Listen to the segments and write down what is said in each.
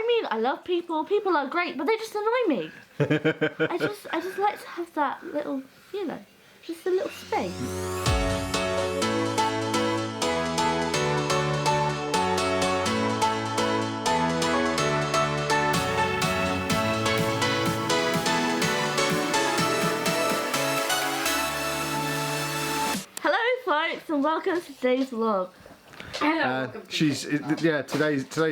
mean, I love people. People are great, but they just annoy me. I just like to have that little, you know, just a little space. Folks, and welcome to today's vlog. Today's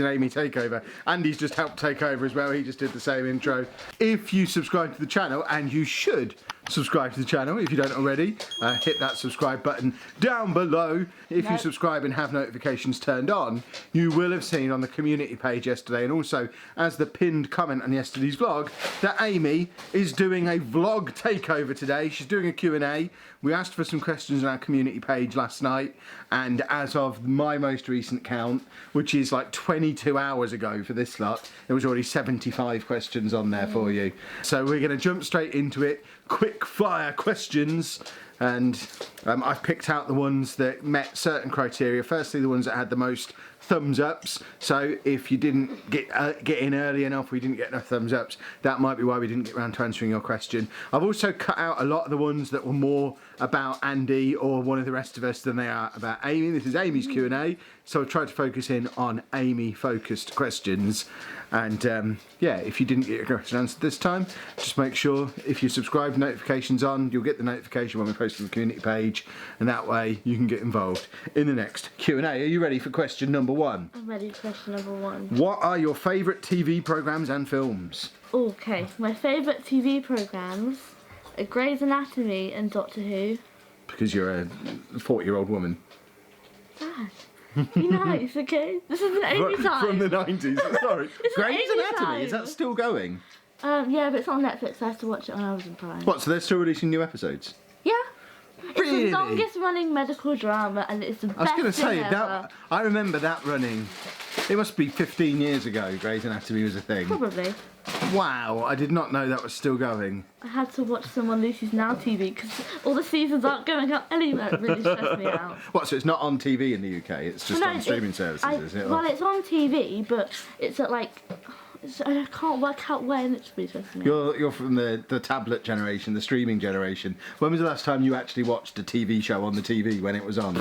an Amy takeover. Andy's just helped take over as well. He just did the same intro. If you subscribe to the channel, and you should subscribe to the channel if you don't already, hit that subscribe button down below. If you subscribe and have notifications turned on, you will have seen on the community page yesterday, and also as the pinned comment on yesterday's vlog, that Amy is doing a vlog takeover today. She's doing a Q&A. We asked for some questions on our community page last night, and as of my most recent count, which is like 22 hours ago for this lot, there was already 75 questions on there for you. So we're going to jump straight into it. Quick fire questions, and I've picked out the ones that met certain criteria. Firstly, the ones that had the most thumbs ups. So if you didn't get in early enough, we didn't get enough thumbs ups, that might be why we didn't get around to answering your question. I've also cut out a lot of the ones that were more about Andy or one of the rest of us than they are about Amy. This is Amy's Q&A, so I've tried to focus in on Amy focused questions. And yeah, if you didn't get your question answered this time, just make sure if you subscribe, notifications on, you'll get the notification when we post to the community page, and that way you can get involved in the next Q&A. Are you ready for question number one? I'm ready for question number one. What are your favourite TV programmes and films? Okay, my favourite TV programmes are Grey's Anatomy and Doctor Who. Because you're a 40-year-old woman. Dad, be nice, okay? This is an Amy time. From the 90s, sorry. Grey's Anatomy, time. is that still going? Yeah, but it's on Netflix, so I have to watch it on Amazon Prime. What, so they're still releasing new episodes? Yeah. Really? It's the longest running medical drama, and it's the best I was going to say, ever. I remember that running. It must be 15 years ago, Grey's Anatomy was a thing. Probably. Wow, I did not know that was still going. I had to watch some on Lucy's Now TV because all the seasons aren't going up anywhere. It really stressed me out. What, so it's not on TV in the UK, it's just on streaming services, is it? Well, it's on TV, but it's at like... I can't work out when. It's really stressing me out. You're from the tablet generation, the streaming generation. When was the last time you actually watched a TV show on the TV when it was on?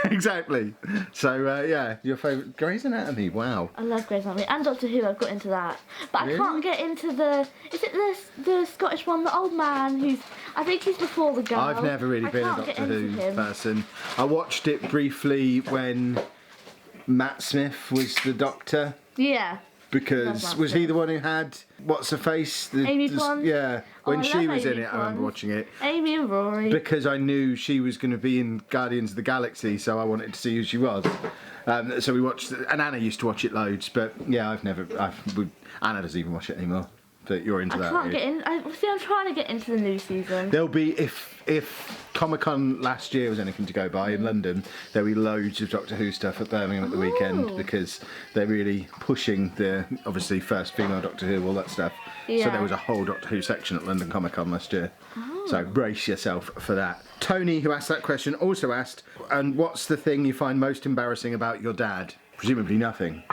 Exactly. So, yeah, your favourite... Grey's Anatomy, wow. I love Grey's Anatomy. And Doctor Who, I've got into that. But really? I can't get into the... Is it the Scottish one, the old man who's... I think he's before the girl. I've never really been a Doctor Who person. I watched it briefly when Matt Smith was the Doctor. Yeah. Because was he the one who had what's her face? Amy Pond. Yeah, when she was in it, I remember watching it. Amy and Rory. Because I knew she was going to be in Guardians of the Galaxy, so I wanted to see who she was. So we watched, and Anna used to watch it loads. But yeah, Anna doesn't even watch it anymore. But you're into that. I can't get in. I'm trying to get into the new season. There'll be if Comic-Con last year was anything to go by in London, there'll be loads of Doctor Who stuff at Birmingham at the weekend because they're really pushing the obviously first female Doctor Who, all that stuff. Yeah. So there was a whole Doctor Who section at London Comic-Con last year. Oh. So brace yourself for that. Tony, who asked that question, also asked, and what's the thing you find most embarrassing about your dad? Presumably nothing.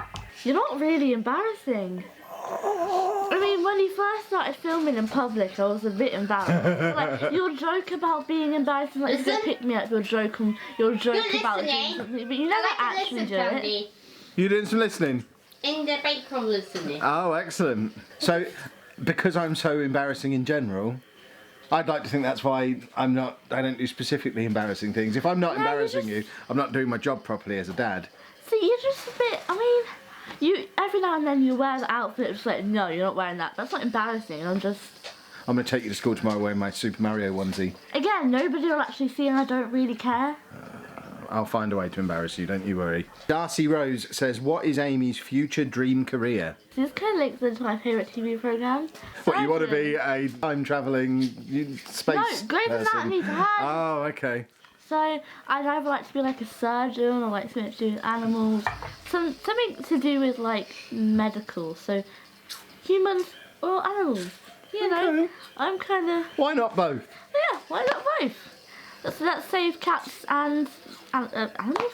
You're not really embarrassing. I mean, when he first started filming in public, I was a bit embarrassed. Like, your joke about being embarrassing, like, you're gonna pick me up, your joke about doing something, but you never actually do it. You doing some listening? In the background listening. Oh, excellent. So, because I'm so embarrassing in general, I'd like to think that's why I don't do specifically embarrassing things. If I'm not embarrassing you, I'm not doing my job properly as a dad. See, you're just a bit, I mean... every now and then you wear the outfit, it's like, no, you're not wearing that. That's not embarrassing, I'm going to take you to school tomorrow wearing my Super Mario onesie. Again, nobody will actually see and I don't really care. I'll find a way to embarrass you, don't you worry. Darcy Rose says, what is Amy's future dream career? This kind of links into my favourite TV programme. What, you want to be a time-travelling space No, Grey's Anatomy. Oh, okay. So, I'd either like to be like a surgeon or like something to do with animals. Something to do with like medical. So, humans or animals. You know, I'm kind of... Why not both? Yeah, why not both? So let's save cats and animals?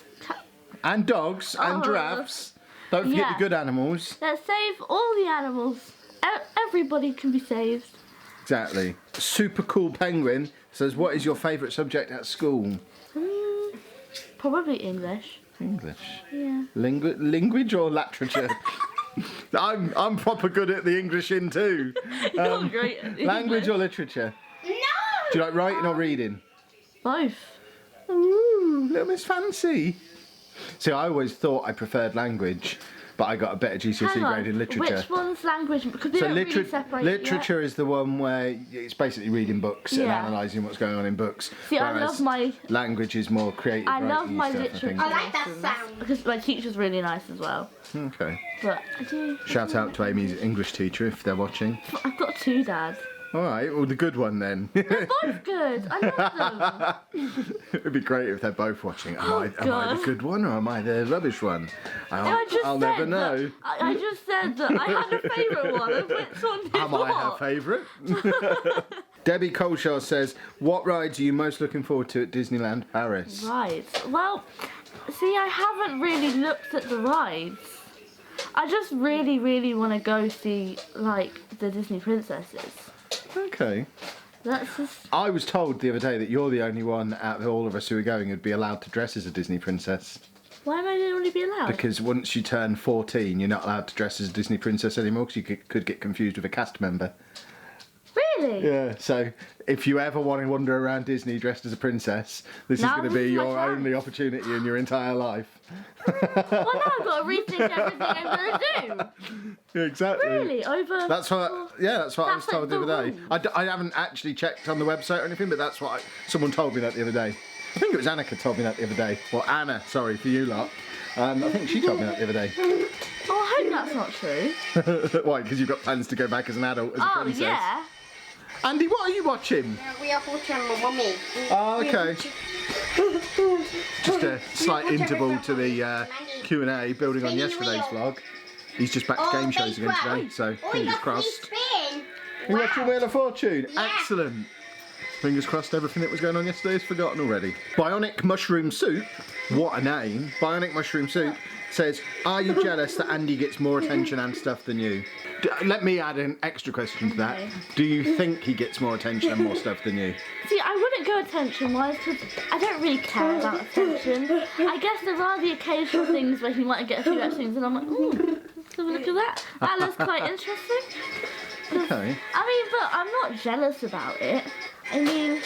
And dogs and giraffes. Don't forget Yeah. the good animals. Let's save all the animals. Everybody can be saved. Exactly. Super Cool Penguin says, what is your favourite subject at school? Probably English. English. Yeah. Language or literature? I'm proper good at the English in too. You're great at Language English. or literature? No! Do you like writing or reading? Both. Ooh, little Miss Fancy. See, I always thought I preferred language, but I got a better GCSE Hang on. grade in literature. Which one's language? Because they So don't really separate literature is the one where it's basically reading books and Yeah. analysing what's going on in books. See, I whereas love my- language is more creative. I love writing my stuff, literature. I like that lessons, sound. because my teacher's really nice as well. Okay. But I do. Shout out to Amy's English teacher if they're watching. I've got 2 dads. All right, well the good one then. Both good. I love them. It'd be great if they're both watching. Am I the God. good one or am I the rubbish one? I'll said never that- know. I just said that I had a favourite one. And which one did Am I her favourite? Debbie Colshaw says, what rides are you most looking forward to at Disneyland Paris? Right. Well, see, I haven't really looked at the rides. I just really want to go see, like, the Disney princesses. Okay. That's just... I was told the other day that you're the only one out of all of us who are going who'd be allowed to dress as a Disney princess. Why am I the only be allowed? Because once you turn 14, you're not allowed to dress as a Disney princess anymore because you could get confused with a cast member. Really? Yeah, so if you ever want to wander around Disney dressed as a princess, this Now is going to be this is my your chance. only opportunity in your entire life. Well, now I've got to rethink everything I'm going to do. Exactly. Really? Over... That's what I was That's told the like other the day. rules. I haven't actually checked on the website or anything, but that's what someone told me that the other day. I think it was Annika told me that the other day. Well, Anna, sorry for you lot. I think she told me that the other day. Oh, I hope that's not true. Why? Because you've got plans to go back as an adult, as a Oh, princess. yeah. Andy, what are you watching? We are watching my mummy. Oh, okay. Just a slight interval to the Q&A, building on yesterday's vlog. He's just back to game shows again today, so fingers crossed. You're watching Wheel of Fortune? Yeah. Excellent. Fingers crossed everything that was going on yesterday is forgotten already. Bionic Mushroom Soup, what a name. Bionic Mushroom Soup says, are you jealous that Andy gets more attention and stuff than you? Let me add an extra question to that. Okay. Do you think he gets more attention and more stuff than you? See, I wouldn't go attention-wise because I don't really care about attention. I guess there are the occasional things where he might get a few extra things and I'm like, ooh, let's have a look at that. That looks quite interesting. Okay. I mean, but I'm not jealous about it. I mean,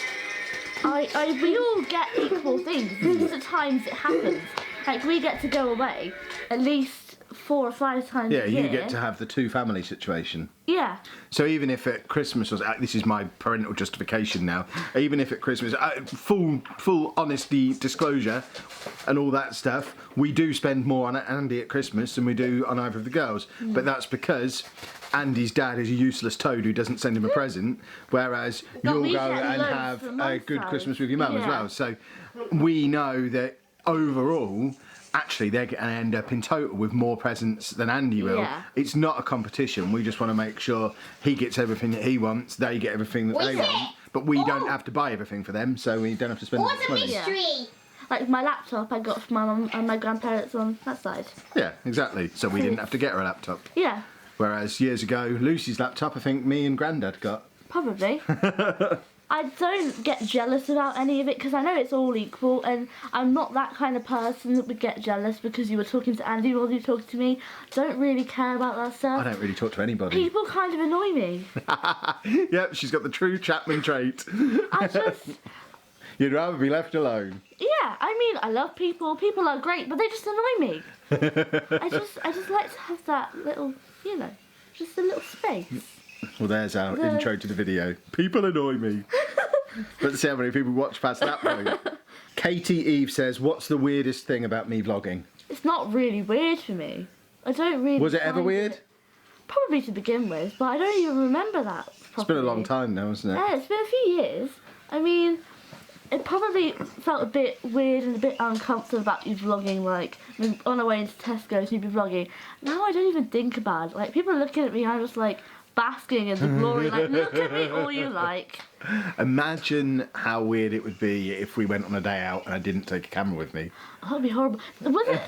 we all get equal things. It's just at times it happens. Like, we get to go away at least 4 or 5 times Yeah, a year. you get to have the 2 family situation. Yeah. So even if at Christmas was, this is my parental justification now, even if at Christmas, full honesty, disclosure and all that stuff, we do spend more on Andy at Christmas than we do on either of the girls. But that's because Andy's dad is a useless toad who doesn't send him a present, whereas But you'll we go get and loads have from a my good side. Christmas with your mum as Yeah. well. So we know that overall, actually they're going to end up in total with more presents than Andy will. Yeah. It's not a competition. We just want to make sure he gets everything that he wants, they get everything that they What's want, it? but we don't Oh. have to buy everything for them, so we don't have to spend as What's much a money. mystery? Like my laptop I got from my mum and my grandparents on that side. Yeah, exactly. So we didn't have to get her a laptop. Yeah, Whereas years ago, Lucy's laptop, I think me and Grandad got. probably. I don't get jealous about any of it because I know it's all equal and I'm not that kind of person that would get jealous because you were talking to Andy while you were talking to me. Don't really care about that I stuff. don't really talk to anybody. People kind of annoy me. Yep, she's got the true Chapman trait. I just, You'd rather be left alone. yeah, I mean, I love people. People are great, but they just annoy me. I just like to have that little, you know, just a little space. Well, there's our The- intro to the video. People annoy me. Let's see how many people watch past that point. Katie Eve says, what's the weirdest thing about me vlogging? It's not really weird for me. I don't really. Was it ever find weird? Probably to begin with, but I don't even remember that. It's been a long time now, hasn't it? Yeah, it's been a few years. I mean, it probably felt a bit weird and a bit uncomfortable about you vlogging, like, on our way into Tesco's, you'd be vlogging. Now I don't even think about it. Like, people are looking at me, I'm just like, basking in the glory, like, look at me all you like. Imagine how weird it would be if we went on a day out and I didn't take a camera with me. That would be horrible. Was it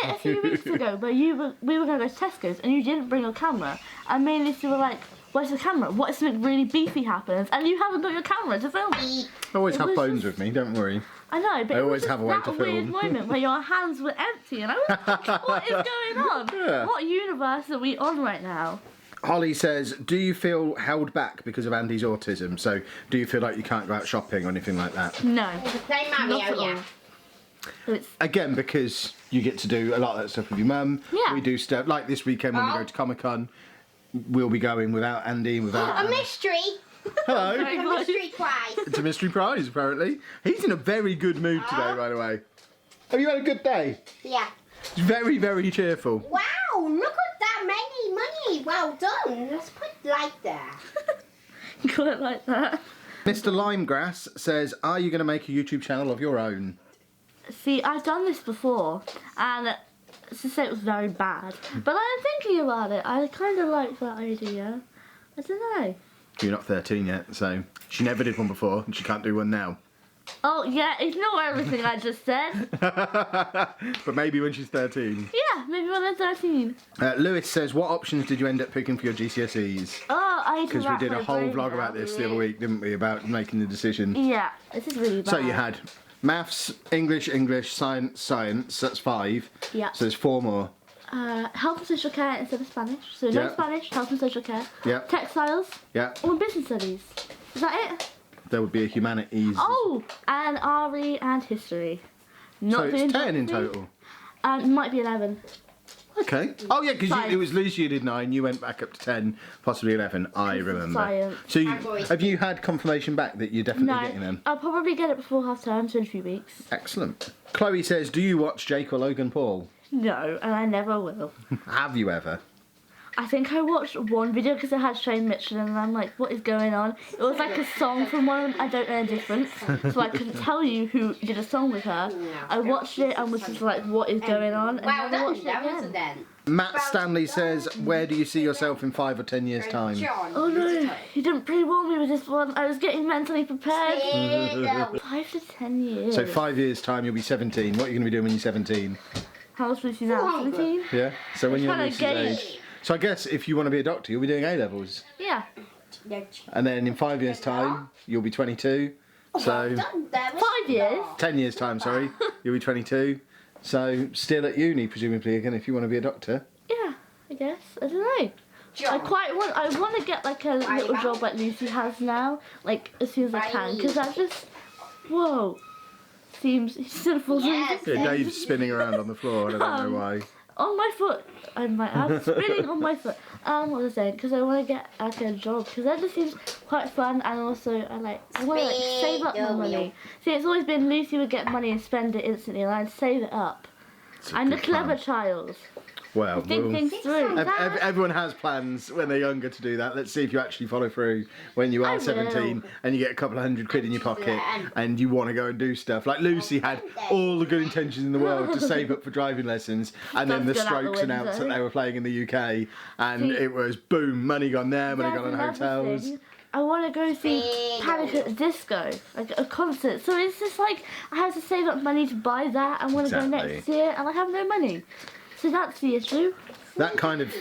a few weeks ago where we were going to go to Tesco's and you didn't bring your camera, and me and Lucy were like, where's the camera? What if something really beefy happens and you haven't got your camera to film it? I always have phones with me, don't worry. I know, but I it was always just have a way to that weird film. moment where your hands were empty and I was like, what is going on? Yeah. What universe are we on right now? Holly says, do you feel held back because of Andy's autism? So do you feel like you can't go out shopping or anything like that? No. Play Not Mario, at all. yeah. It's, Again, because you get to do a lot of that stuff with your mum. Yeah. We do stuff, like this weekend when we go to Comic-Con, we'll be going without Andy, without... A mystery. Hello. Very A good. mystery prize. It's a mystery prize, apparently. He's in a very good mood today, by the way. Have you had a good day? Yeah. He's very, very cheerful. Wow, look at that many money. Well done. Let's put it like that. you got it like that. Mr. Limegrass says, are you going to make a YouTube channel of your own? See, I've done this before, and to say it was very bad, but I'm thinking about it. I kind of like that idea. I don't know. You're not 13 yet, so she never did one before, and she can't do one now. Oh, yeah, ignore everything I just said. But maybe when she's 13. Yeah, maybe when I'm 13. Lewis says, what options did you end up picking for your GCSEs? Oh, I need to Because we wrap did my a whole brain vlog now. about this the other week, didn't we? About making the decision. Yeah, this is really bad. So you had maths, English, science, that's 5. Yeah. So there's 4 more. Health and social care instead of Spanish. So Yeah. no Spanish, health and social care. Yeah. Textiles. Yeah. Or business studies. Is that it? There would be a humanities. Oh, and RE and history. Not so it's doing 10 in geography. total. Might be 11. Okay. Oh yeah, because Science. it was Lucy who did 9. You went back up to 10, possibly 11. I remember. Science. So I've have you had confirmation back that you're definitely getting No, them? I'll probably get it before half term, so in a few weeks. Excellent. Chloe says, do you watch Jake or Logan Paul? No, and I never will. Have you ever? I think I watched one video because it had Shane Mitchell and I'm like, what is going on? It was like a song from one of them, I don't know the difference. So I couldn't tell you who did a song with her. I watched it and was just like, what is going on? And Well never done. watched it That was again. then. Matt Stanley says, where do you see yourself in 5 or 10 years' time? John. Oh no, he didn't pre-warn me with this one. I was getting mentally prepared. Little. 5 to 10 years. So 5 years' time, you'll be 17. What are you going to be doing when you're 17? How old is he now? 17? Yeah? So when you're Kinda Lucy's gauge. age. So I guess if you want to be a doctor, you'll be doing A-levels. Yeah. And then in 5 years' time, you'll be 22. So 5 years? 10 years' time, sorry, you'll be 22. So still at uni, presumably, again, if you want to be a doctor. Yeah, I guess. I don't know. I want to get like a little job like Lucy has now, like as soon as I can, because that just, whoa, seems sinful. Yes. Yeah, Dave's spinning around on the floor, and I don't know why. On my foot, I'm spinning on my foot. What was I saying? Because I want to get like a job, because that just seems quite fun, and also I want to like save up my money. See, it's always been Lucy would get money and spend it instantly, and I'd save it up. I'm the clever child. Well, Think things through. everyone has plans when they're younger to do that. Let's see if you actually follow through when you are I 17 will. and you get a couple of £100 in your pocket and you want to go and do stuff. Like Lucy had all the good intentions in the world to save up for driving lessons, and then the That's gone out the Strokes announced that window. they were playing in the UK, and it was boom, money gone there, money gone on Another hotels. thing, I want to go see Panic at the Disco, like a concert. So it's just like I have to save up money to buy that. I want to go Exactly. next year, and I have no money. So that's the issue. That kind of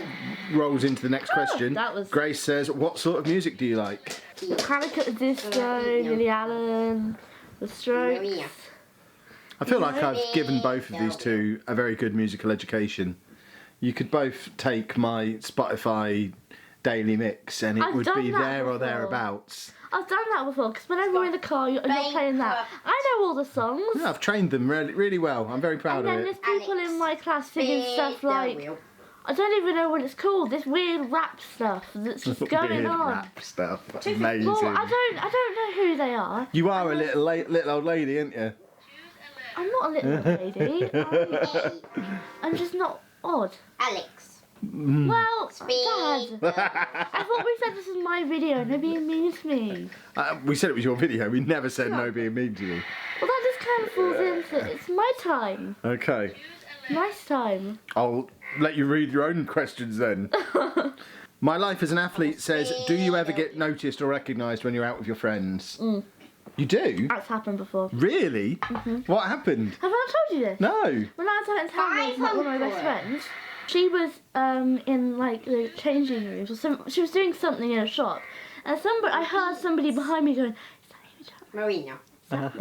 rolls into the next question. that was- Grace says, what sort of music do you like? Panic at the Disco, Lily Allen, The Strokes. I feel like I've given both of these two a very good musical education. You could both take my Spotify daily mix and it I've would done be that there or before. thereabouts. I've done that before, because whenever we're in the car, you're playing that. I know all the songs. Yeah, I've trained them really, really well. I'm very proud And then of there's it. people in my class singing stuff like, I don't even know what it's called, this weird rap stuff that's just going Weird on. rap stuff. Amazing. Well, I don't know who they are. You are a little old lady, aren't you? I'm not a little lady. I'm just not odd. Alex. Well, Speed. Dad, I thought we said this is my video, no being mean to me. We said it was your video. We never said no being mean to you. Well, that just kind of falls into it. It's my time. Okay. Nice time. I'll let you read your own questions then. My life as an athlete says, do you ever get noticed or recognised when you're out with your friends? You do? That's happened before. Really? What happened? Have I not told you this? No. When I was out in town with one of my best friends, she was in like the changing rooms or she was doing something in a shop, and I heard somebody behind me going, "Is that Amy Chapman? Marina.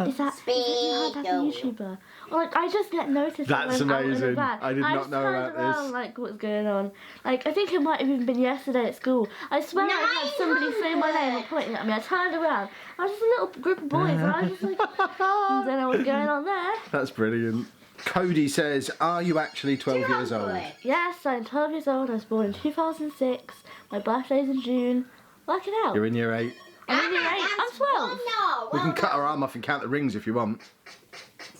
Is that the YouTuber?" Or like I just get noticed. That's when I'm out in amazing. the van. I did not know about around, this. Like what's going on? Like I think it might have even been yesterday at school. I swear I had somebody saying my name and pointing at me. I turned around. I was just a little group of boys, and I was just like, I don't know what's going on there. That's brilliant. Cody says, are you actually 12 years old? Yes, I'm 12 years old. I was born in 2006. My birthday's in June. Work it out. You're in year 8. I'm in year 8. I'm 12. We can cut our arm off and count the rings if you want.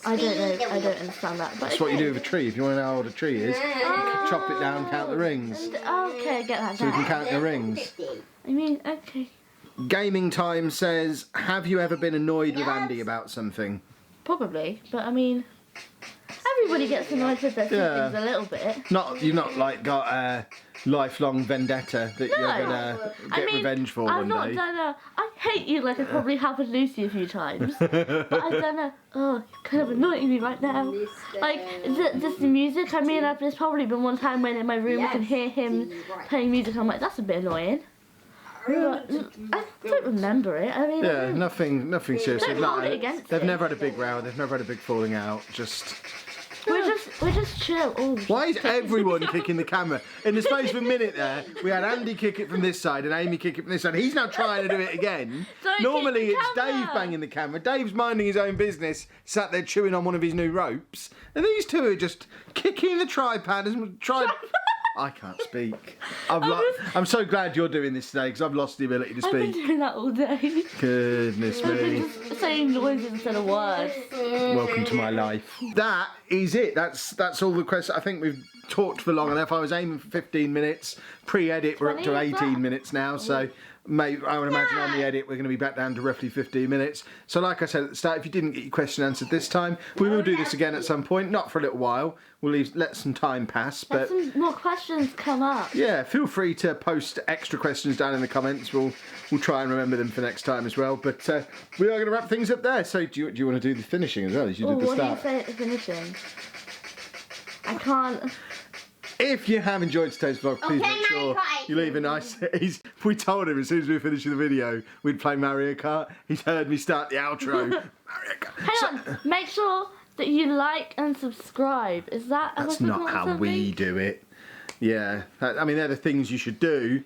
I don't know. I don't understand that. But That's what you do with a tree. If you want to know how old a tree is, you can chop it down, count the rings. Okay, get that So you can down. count the rings. I mean, okay. Gaming Time says, have you ever been annoyed with Andy about something? Probably, but I mean, everybody gets annoyed with their siblings a little bit. You've not like got a lifelong vendetta that you're gonna get revenge for I've one not day. done a, I hate you like I probably have with Lucy a few times. But I've done a, oh, you're kind of annoying me right now. Like, just the music, I mean, there's probably been one time when in my room I can hear him playing music, I'm like, that's a bit annoying. But I don't remember it. I mean, Yeah, nothing serious. Don't hold it against They've me. never had a big row. They've never had a big falling out. Just. we're just chill. Oh, Why is everyone kicking the camera? In the space of a minute there, we had Andy kick it from this side and Amy kick it from this side. He's now trying to do it again. Don't Normally kick the it's camera. Dave banging the camera. Dave's minding his own business, sat there chewing on one of his new ropes. And these two are just kicking the tripod. I can't speak. I'm so glad you're doing this today because I've lost the ability to I've been speak. doing that all day. Goodness I've been me. just saying noises instead of words. Welcome to my life. That is it. That's all the questions. I think we've talked for long enough. I was aiming for 15 minutes. Pre-edit, we're up to 18 minutes now. So I would imagine on the edit we're going to be back down to roughly 15 minutes. So like I said at the start, if you didn't get your question answered this time, we will do this again at some point. Not for a little while. We'll let some time pass. Let But some more questions come up. yeah, feel free to post extra questions down in the comments. We'll try and remember them for next time as well. But we are going to wrap things up there. So do you want to do the finishing as well as you did the What do you start? say at the finishing? I can't. If you have enjoyed today's vlog, please Okay, make sure Mario Kart. you leave a nice... We told him as soon as we were finishing the video, we'd play Mario Kart. He's heard me start the outro. Mario Kart. Hang on. Make sure that you like and subscribe. Is that? That's not how we do it. Yeah. I mean, they're the things you should do.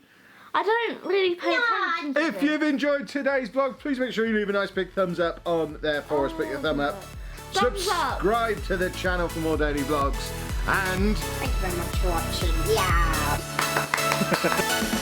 I don't really pay attention to If this. you've enjoyed today's vlog, please make sure you leave a nice big thumbs up on there for us. Put your thumb up. Thumbs up. Subscribe to the channel for more daily vlogs. And... Thank you very much for watching. Yeah.